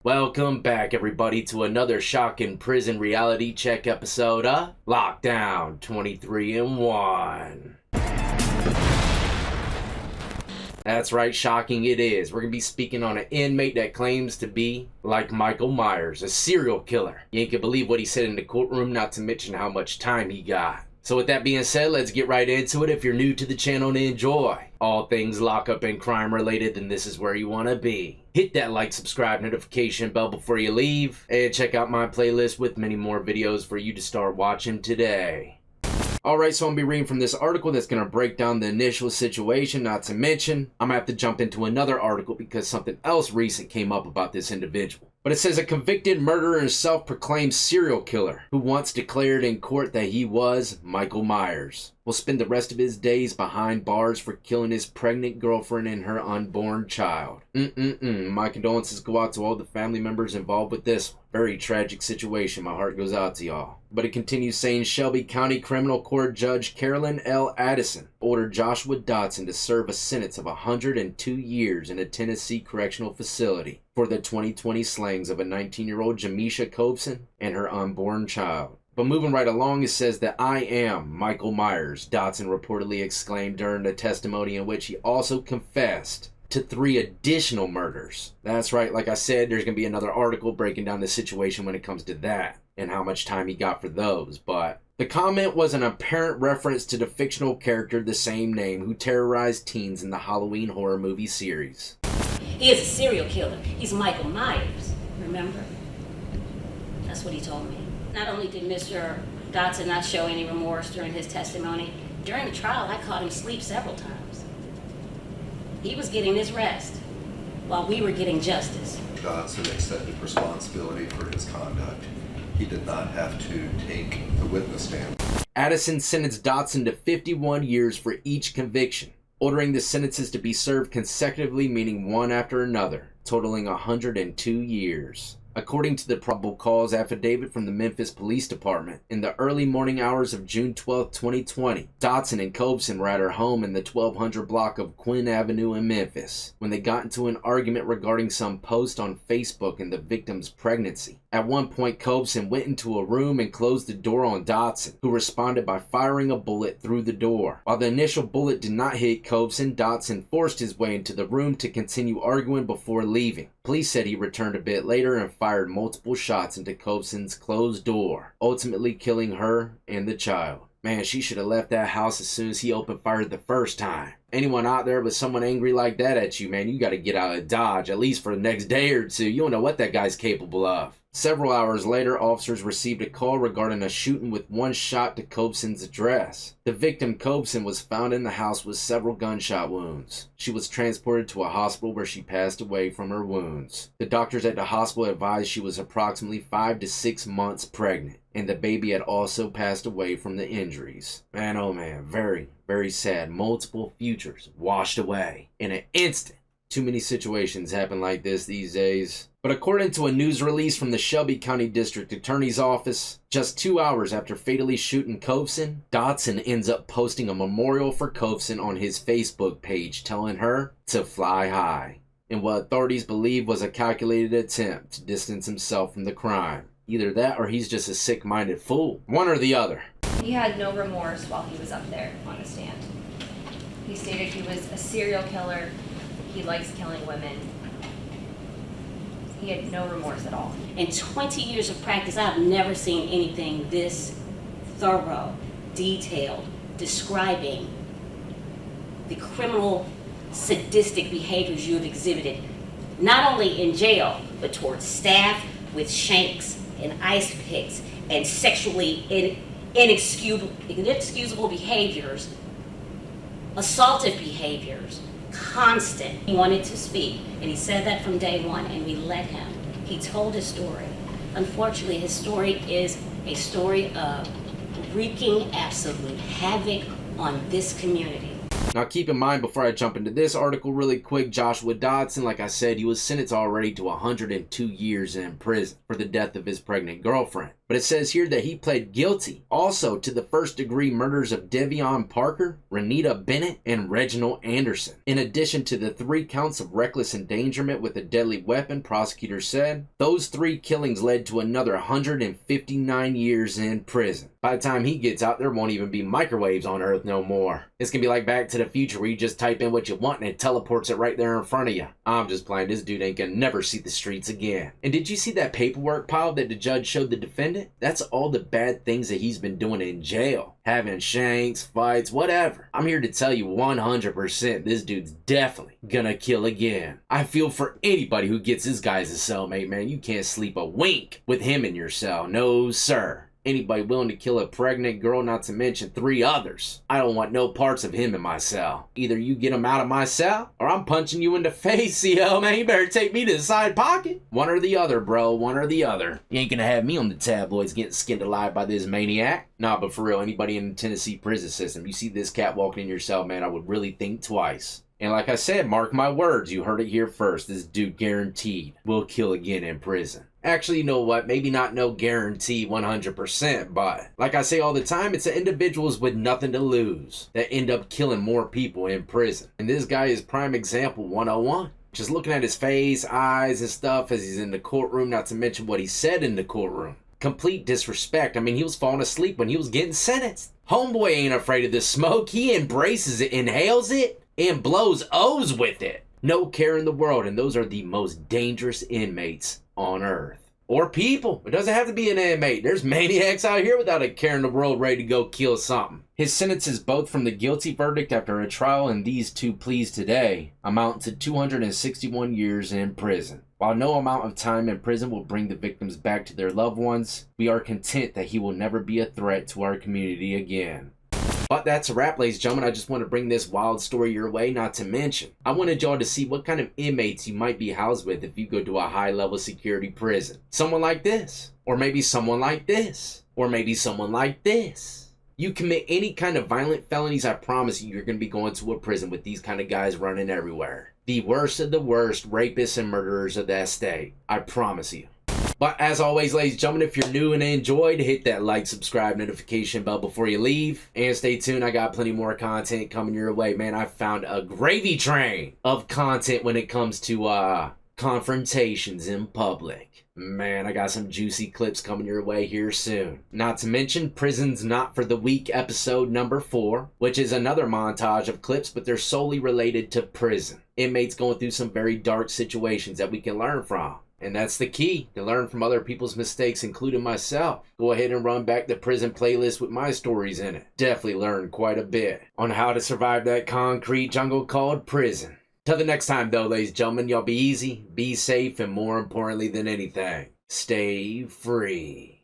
Welcome back, everybody, to another shocking prison reality check episode of Lockdown 23-1. That's right, shocking it is. We're going to be speaking on an inmate that claims to be like Michael Myers, a serial killer. You ain't gonna believe what he said in the courtroom, not to mention how much time he got. So with that being said, let's get right into it. If you're new to the channel and enjoy all things lockup and crime related, then this is where you want to be. Hit that like, subscribe, notification bell before you leave, and check out my playlist with many more videos for you to start watching today. Alright, so I'm going to be reading from this article that's going to break down the initial situation, not to mention, I'm going to have to jump into another article because something else recent came up about this individual. But it says a convicted murderer and self-proclaimed serial killer who once declared in court that he was Michael Myers will spend the rest of his days behind bars for killing his pregnant girlfriend and her unborn child. My condolences go out to all the family members involved with this very tragic situation. My heart goes out to y'all. But it continues saying Shelby County Criminal Court Judge Carolyn L. Addison ordered Joshua Dotson to serve a sentence of 102 years in a Tennessee correctional facility for the 2020 slayings of a 19-year-old Jamisha Copeson and her unborn child. But moving right along, it says that I am Michael Myers, Dotson reportedly exclaimed during the testimony in which he also confessed to 3 additional murders. That's right, like I said, there's going to be another article breaking down the situation when it comes to that and how much time he got for those. But the comment was an apparent reference to the fictional character the same name who terrorized teens in the Halloween horror movie series. He is a serial killer. He's Michael Myers, remember? That's what he told me. Not only did Mr. Dotson not show any remorse during his testimony, during the trial I caught him sleep several times. He was getting his rest while we were getting justice. Dotson accepted responsibility for his conduct. He did not have to take the witness stand. Addison sentenced Dotson to 51 years for each conviction, ordering the sentences to be served consecutively, meaning one after another, totaling 102 years. According to the probable cause affidavit from the Memphis Police Department, in the early morning hours of June 12, 2020, Dotson and Copeson were at her home in the 1200 block of Quinn Avenue in Memphis when they got into an argument regarding some post on Facebook and the victim's pregnancy. At one point, Copeson went into a room and closed the door on Dotson, who responded by firing a bullet through the door. While the initial bullet did not hit Copeson, Dotson forced his way into the room to continue arguing before leaving. Police said he returned a bit later and fired multiple shots into Copeson's closed door, ultimately killing her and the child. Man, she should have left that house as soon as he opened fire the first time. Anyone out there with someone angry like that at you, man, you gotta get out of Dodge, at least for the next day or two. You don't know what that guy's capable of. Several hours later, officers received a call regarding a shooting with one shot to Copeson's address. The victim, Copeson, was found in the house with several gunshot wounds. She was transported to a hospital where she passed away from her wounds. The doctors at the hospital advised she was approximately 5 to 6 months pregnant, and the baby had also passed away from the injuries. Man, oh man, very, very sad. Multiple futures washed away in an instant. Too many situations happen like this these days. But according to a news release from the Shelby County District Attorney's Office, just 2 hours after fatally shooting Copeson, Dotson ends up posting a memorial for Copeson on his Facebook page telling her to fly high, in what authorities believe was a calculated attempt to distance himself from the crime. Either that or he's just a sick-minded fool. One or the other. He had no remorse while he was up there on the stand. He stated he was a serial killer. He likes killing women. He had no remorse at all. In 20 years of practice, I've never seen anything this thorough, detailed, describing the criminal, sadistic behaviors you have exhibited, not only in jail, but towards staff with shanks and ice picks and sexually inexcusable behaviors, assaultive behaviors. Constant. He wanted to speak, and he said that from day one, and we let him. He told his story. Unfortunately, his story is a story of wreaking absolute havoc on this community. Now keep in mind, before I jump into this article really quick, Joshua Dotson, like I said, he was sentenced already to 102 years in prison for the death of his pregnant girlfriend. But it says here that he pled guilty also to the first-degree murders of Devion Parker, Renita Bennett, and Reginald Anderson. In addition to the 3 counts of reckless endangerment with a deadly weapon, prosecutors said, those 3 killings led to another 159 years in prison. By the time he gets out, there won't even be microwaves on Earth no more. It's gonna be like Back to the Future where you just type in what you want and it teleports it right there in front of you. I'm just playing. This dude ain't gonna never see the streets again. And did you see that paperwork pile that the judge showed the defendant? That's all the bad things that he's been doing in jail. Having shanks, fights, whatever. I'm here to tell you 100% this dude's definitely gonna kill again. I feel for anybody who gets this guy as a cellmate, man. You can't sleep a wink with him in your cell. No, sir. Anybody willing to kill a pregnant girl, not to mention 3 others. I don't want no parts of him in my cell. Either you get him out of my cell, or I'm punching you in the face, yo, man. You better take me to the side pocket. One or the other, bro. One or the other. You ain't gonna have me on the tabloids getting skinned alive by this maniac. Nah, but for real, anybody in the Tennessee prison system, you see this cat walking in your cell, man, I would really think twice. And like I said, mark my words, you heard it here first. This dude guaranteed will kill again in prison. Actually, you know what? Maybe not no guarantee 100%, but like I say all the time, it's the individuals with nothing to lose that end up killing more people in prison. And this guy is prime example 101. Just looking at his face, eyes, and stuff as he's in the courtroom, not to mention what he said in the courtroom. Complete disrespect. I mean, he was falling asleep when he was getting sentenced. Homeboy ain't afraid of the smoke. He embraces it, inhales it, and blows O's with it. No care in the world, and those are the most dangerous inmates on Earth. Or people. It doesn't have to be an inmate. There's maniacs out here without a care in the world ready to go kill something. His sentences, both from the guilty verdict after a trial and these 2 pleas today, amount to 261 years in prison. While no amount of time in prison will bring the victims back to their loved ones, we are content that he will never be a threat to our community again. But that's a wrap, ladies and gentlemen. I just want to bring this wild story your way, not to mention, I wanted y'all to see what kind of inmates you might be housed with if you go to a high-level security prison. Someone like this, or maybe someone like this, or maybe someone like this. You commit any kind of violent felonies, I promise you, you're going to be going to a prison with these kind of guys running everywhere. The worst of the worst rapists and murderers of that state. I promise you. But as always, ladies and gentlemen, if you're new and enjoyed, hit that like, subscribe, notification bell before you leave. And stay tuned. I got plenty more content coming your way. Man, I found a gravy train of content when it comes to confrontations in public. Man, I got some juicy clips coming your way here soon. Not to mention Prison's Not for the Weak episode number 4, which is another montage of clips, but they're solely related to prison. Inmates going through some very dark situations that we can learn from. And that's the key, to learn from other people's mistakes, including myself. Go ahead and run back the prison playlist with my stories in it. Definitely learned quite a bit on how to survive that concrete jungle called prison. Till the next time though, ladies and gentlemen, y'all be easy, be safe, and more importantly than anything, stay free.